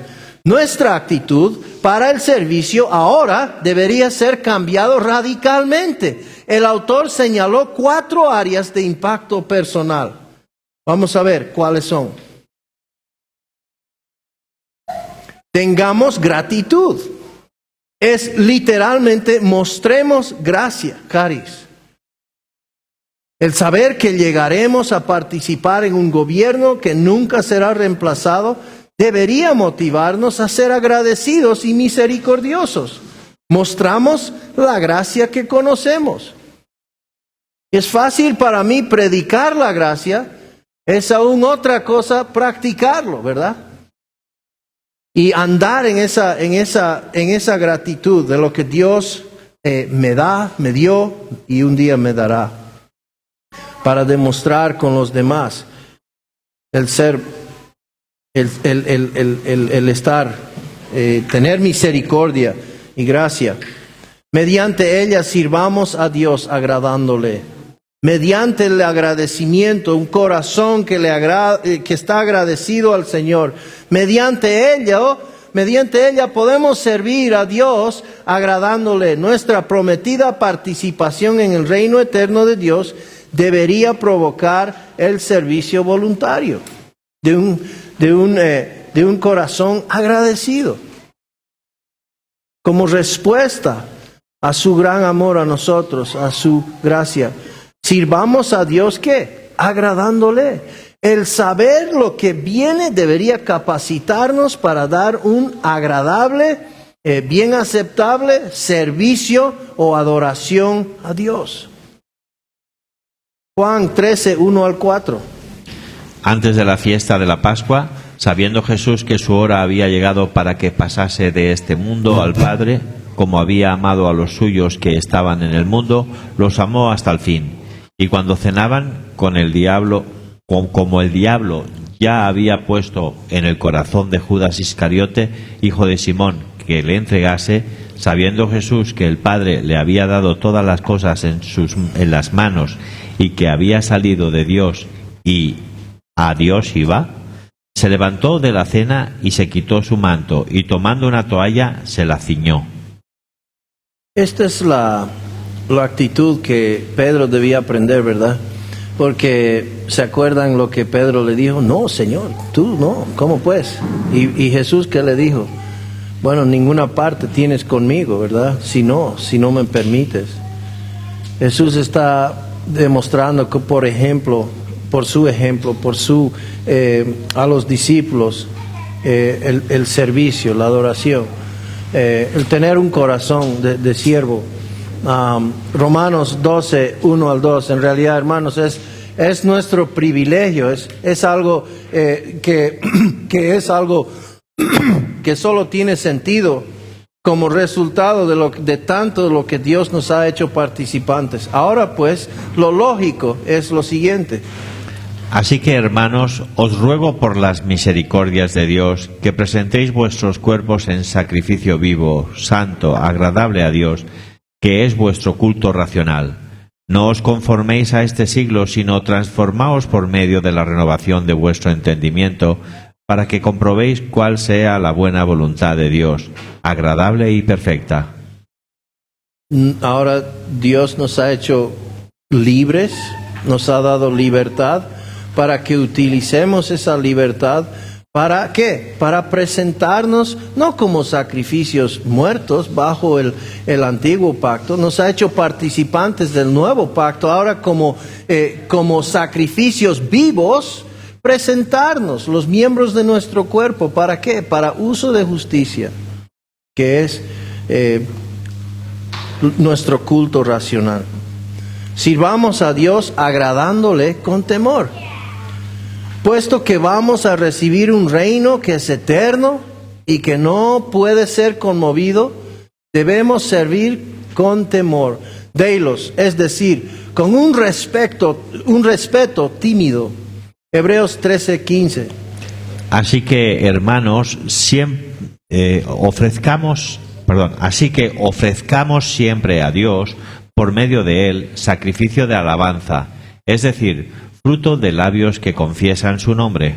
Nuestra actitud para el servicio ahora debería ser cambiado radicalmente. El autor señaló 4 áreas de impacto personal. Vamos a ver cuáles son. Tengamos gratitud. Es literalmente mostremos gracia, caris. El saber que llegaremos a participar en un gobierno que nunca será reemplazado debería motivarnos a ser agradecidos y misericordiosos. Mostramos la gracia que conocemos. Es fácil para mí predicar la gracia, es aún otra cosa practicarlo, ¿verdad? Y andar en esa gratitud de lo que Dios me dio y un día me dará. Para demostrar con los demás el ser, el estar, tener misericordia y gracia. Mediante ella sirvamos a Dios agradándole. Mediante el agradecimiento, un corazón que está agradecido al Señor. Mediante ella podemos servir a Dios agradándole. Nuestra prometida participación en el reino eterno de Dios debería provocar el servicio voluntario de un corazón agradecido. Como respuesta a su gran amor a nosotros, a su gracia. Sirvamos a Dios, ¿qué? Agradándole. El saber lo que viene debería capacitarnos para dar un agradable, bien aceptable servicio o adoración a Dios. Juan 13, 1 al 4. Antes de la fiesta de la Pascua, sabiendo Jesús que su hora había llegado para que pasase de este mundo al Padre, como había amado a los suyos que estaban en el mundo, los amó hasta el fin. Y cuando cenaban como el diablo ya había puesto en el corazón de Judas Iscariote, hijo de Simón, que le entregase, sabiendo Jesús que el Padre le había dado todas las cosas en las manos y que había salido de Dios y a Dios iba, se levantó de la cena y se quitó su manto y tomando una toalla se la ciñó. Esta es la actitud que Pedro debía aprender, ¿verdad? Porque ¿se acuerdan lo que Pedro le dijo? No, Señor, tú no, ¿cómo pues? Y Jesús, ¿qué le dijo? Bueno, ninguna parte tienes conmigo, ¿verdad? Si no me permites. Jesús está demostrando que, por su ejemplo, a los discípulos, el servicio, la adoración, el tener un corazón de siervo. Romanos 12, 1 al 2, en realidad, hermanos, es nuestro privilegio, es algo que es algo que solo tiene sentido como resultado de tanto lo que Dios nos ha hecho participantes. Ahora pues, lo lógico es lo siguiente. Así que, hermanos, os ruego por las misericordias de Dios que presentéis vuestros cuerpos en sacrificio vivo, santo, agradable a Dios, que es vuestro culto racional. No os conforméis a este siglo, sino transformaos por medio de la renovación de vuestro entendimiento, para que comprobéis cuál sea la buena voluntad de Dios, agradable y perfecta. Ahora Dios nos ha hecho libres, nos ha dado libertad, para que utilicemos esa libertad. ¿Para qué? Para presentarnos no como sacrificios muertos bajo el antiguo pacto, nos ha hecho participantes del nuevo pacto, ahora como sacrificios vivos, presentarnos los miembros de nuestro cuerpo. ¿Para qué? Para uso de justicia, que es nuestro culto racional. Sirvamos a Dios agradándole con temor. Puesto que vamos a recibir un reino que es eterno y que no puede ser conmovido, debemos servir con temor. Deilos, es decir, con un respeto tímido. Hebreos 13:15. Así que, hermanos, ofrezcamos siempre a Dios, por medio de Él, sacrificio de alabanza, es decir, fruto de labios que confiesan su nombre.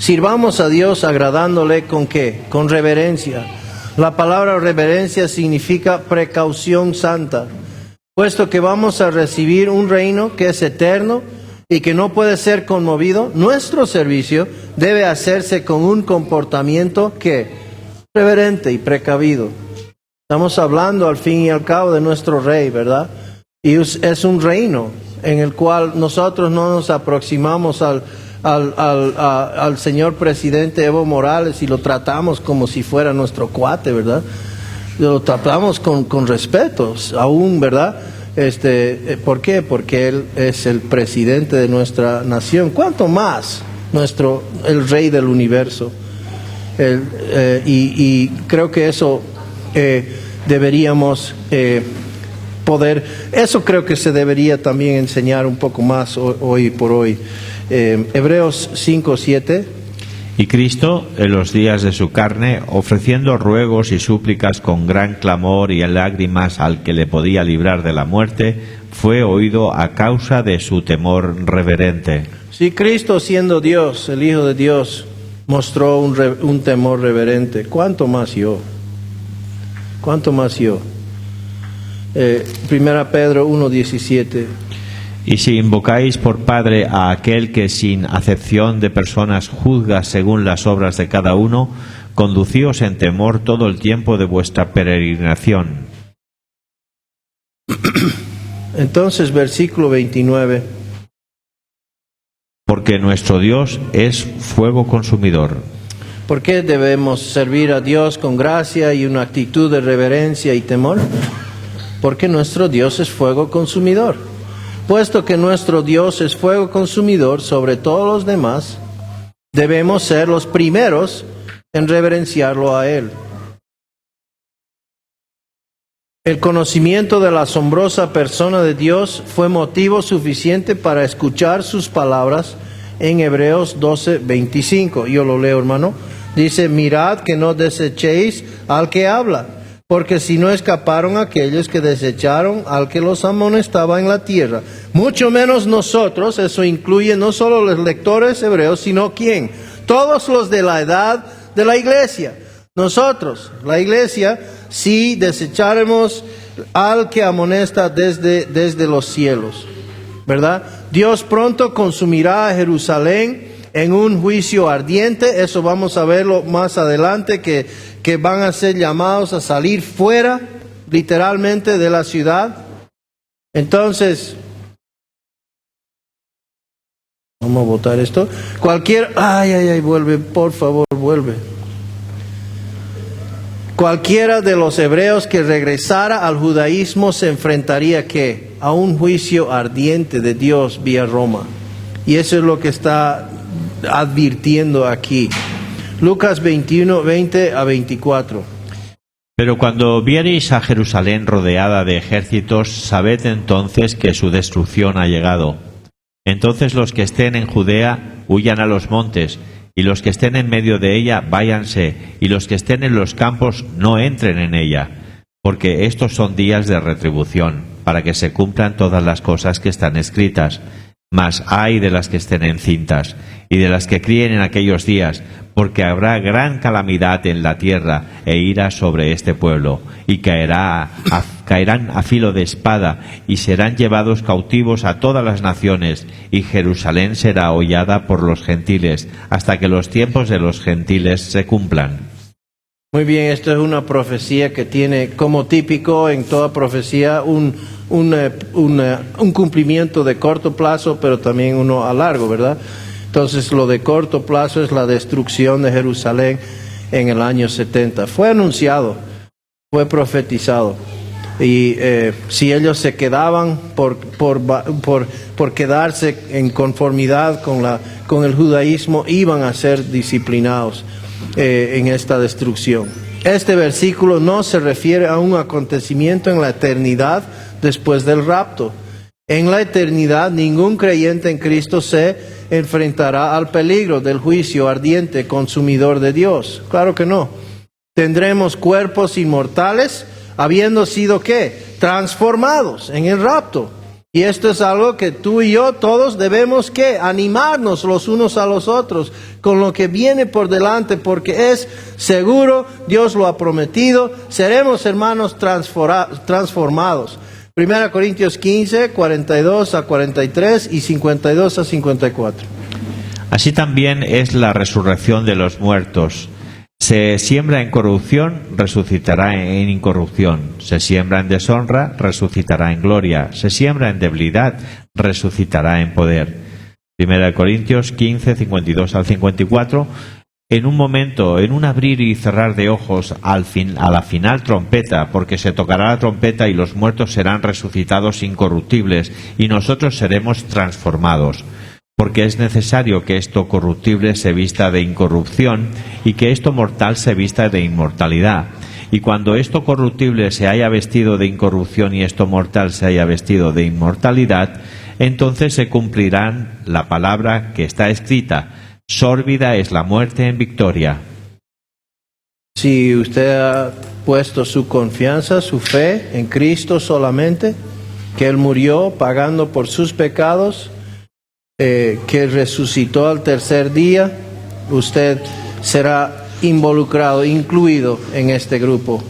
Sirvamos a Dios agradándole ¿con qué? Con reverencia. La palabra reverencia significa precaución santa, puesto que vamos a recibir un reino que es eterno y que no puede ser conmovido. Nuestro servicio debe hacerse con un comportamiento que reverente y precavido. Estamos hablando al fin y al cabo de nuestro rey, ¿verdad? Y es un reino en el cual nosotros no nos aproximamos al señor presidente Evo Morales y lo tratamos como si fuera nuestro cuate, ¿verdad? Lo tratamos con respeto, aún, ¿verdad? ¿Por qué? Porque él es el presidente de nuestra nación. ¿Cuánto más el rey del universo? Y creo que eso deberíamos eso creo que se debería también enseñar un poco más hoy por hoy. Hebreos 5:7. Y Cristo, en los días de su carne, ofreciendo ruegos y súplicas con gran clamor y lágrimas al que le podía librar de la muerte, fue oído a causa de su temor reverente. Si Cristo, siendo Dios, el Hijo de Dios, mostró un temor reverente, ¿cuánto más yo? ¿Cuánto más yo? 1 Pedro 1:17. Y si invocáis por Padre a aquel que sin acepción de personas juzga según las obras de cada uno, conducíos en temor todo el tiempo de vuestra peregrinación. Entonces, versículo 29. Porque nuestro Dios es fuego consumidor. ¿Por qué debemos servir a Dios con gracia y una actitud de reverencia y temor? Porque nuestro Dios es fuego consumidor. Puesto que nuestro Dios es fuego consumidor sobre todos los demás, debemos ser los primeros en reverenciarlo a Él. El conocimiento de la asombrosa persona de Dios fue motivo suficiente para escuchar sus palabras en Hebreos 12:25. Yo lo leo, hermano. Dice: mirad que no desechéis al que habla, porque si no escaparon aquellos que desecharon al que los amonestaba en la tierra, mucho menos nosotros. Eso incluye no solo los lectores hebreos, sino ¿quién? Todos los de la edad de la iglesia. Nosotros, la iglesia, si desecháramos al que amonesta desde los cielos, ¿verdad? Dios pronto consumirá a Jerusalén en un juicio ardiente. Eso vamos a verlo más adelante, que van a ser llamados a salir fuera, literalmente, de la ciudad. Entonces, vamos a votar esto. Vuelve, por favor, vuelve. Cualquiera de los hebreos que regresara al judaísmo se enfrentaría ¿qué? A un juicio ardiente de Dios vía Roma. Y eso es lo que está advirtiendo aquí. Lucas 21:20-24. Pero cuando viereis a Jerusalén rodeada de ejércitos, sabed entonces que su destrucción ha llegado. Entonces los que estén en Judea huyan a los montes, y los que estén en medio de ella váyanse, y los que estén en los campos no entren en ella, porque estos son días de retribución, para que se cumplan todas las cosas que están escritas. Mas ay de las que estén encintas, y de las que críen en aquellos días, porque habrá gran calamidad en la tierra e ira sobre este pueblo, y caerán a filo de espada, y serán llevados cautivos a todas las naciones, y Jerusalén será hollada por los gentiles, hasta que los tiempos de los gentiles se cumplan. Muy bien, esto es una profecía que tiene como típico en toda profecía un cumplimiento de corto plazo, pero también uno a largo, ¿verdad? Entonces, lo de corto plazo es la destrucción de Jerusalén en el año 70. Fue anunciado, fue profetizado. Y si ellos se quedaban por quedarse en conformidad con el judaísmo, iban a ser disciplinados en esta destrucción. Este versículo no se refiere a un acontecimiento en la eternidad después del rapto. En la eternidad, ningún creyente en Cristo se enfrentará al peligro del juicio ardiente consumidor de Dios. Claro que no. Tendremos cuerpos inmortales, habiendo sido ¿qué? Transformados en el rapto. Y esto es algo que tú y yo todos debemos que animarnos los unos a los otros con lo que viene por delante, porque es seguro, Dios lo ha prometido, seremos hermanos transformados. 1 Corintios 15, 42 a 43 y 52 a 54. Así también es la resurrección de los muertos. Se siembra en corrupción, resucitará en incorrupción. Se siembra en deshonra, resucitará en gloria. Se siembra en debilidad, resucitará en poder. 1 Corintios 15, 52 al 54. En un momento, en un abrir y cerrar de ojos, a la final trompeta, porque se tocará la trompeta y los muertos serán resucitados incorruptibles, y nosotros seremos transformados. Porque es necesario que esto corruptible se vista de incorrupción y que esto mortal se vista de inmortalidad. Y cuando esto corruptible se haya vestido de incorrupción y esto mortal se haya vestido de inmortalidad, entonces se cumplirán la palabra que está escrita: sórbida es la muerte en victoria. Si usted ha puesto su confianza, su fe en Cristo solamente, que Él murió pagando por sus pecados, que resucitó al tercer día, usted será involucrado, incluido en este grupo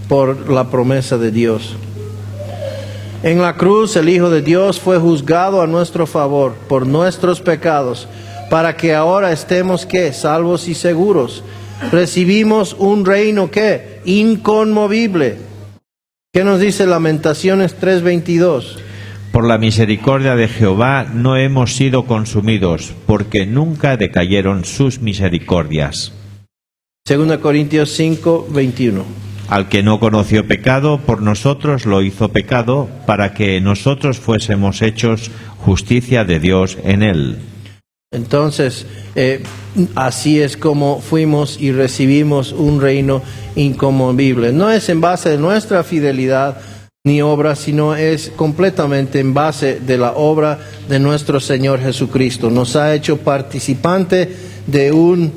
por la promesa de Dios. En la cruz el Hijo de Dios fue juzgado a nuestro favor por nuestros pecados, para que ahora estemos ¿qué? Salvos y seguros. Recibimos un reino ¿qué? Inconmovible. ¿Qué nos dice Lamentaciones 3:22? Por la misericordia de Jehová no hemos sido consumidos, porque nunca decayeron sus misericordias. 2 Corintios 5:21. Al que no conoció pecado, por nosotros lo hizo pecado, para que nosotros fuésemos hechos justicia de Dios en él. Entonces, así es como fuimos y recibimos un reino inconmovible. No es en base de nuestra fidelidad ni obra, sino es completamente en base de la obra de nuestro Señor Jesucristo. Nos ha hecho participante de un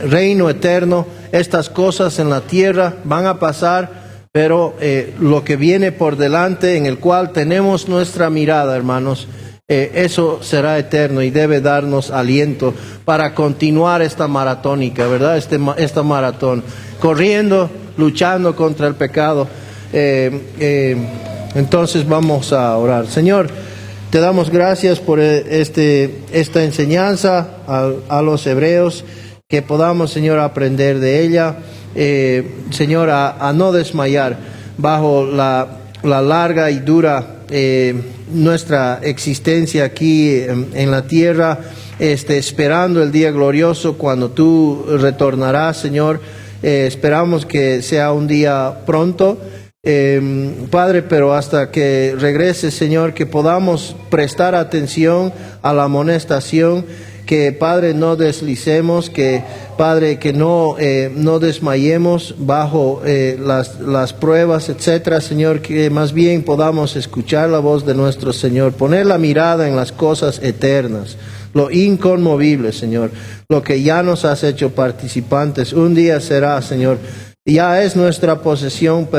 reino eterno. Estas cosas en la tierra van a pasar, pero lo que viene por delante, en el cual tenemos nuestra mirada, hermanos, eso será eterno y debe darnos aliento para continuar esta maratónica, ¿verdad? Esta maratón, corriendo, luchando contra el pecado. Entonces vamos a orar. Señor, te damos gracias por esta enseñanza a los hebreos, que podamos, Señor, aprender de ella, Señor, a no desmayar bajo la larga y dura nuestra existencia aquí en la tierra, esperando el día glorioso cuando tú retornarás, Señor. Esperamos que sea un día pronto, Padre, pero hasta que regrese, Señor, que podamos prestar atención a la amonestación, que, Padre, no deslicemos, que, Padre, que no desmayemos bajo las pruebas, etcétera, Señor, que más bien podamos escuchar la voz de nuestro Señor, poner la mirada en las cosas eternas, lo inconmovible, Señor, lo que ya nos has hecho participantes. Un día será, Señor, ya es nuestra posesión, pero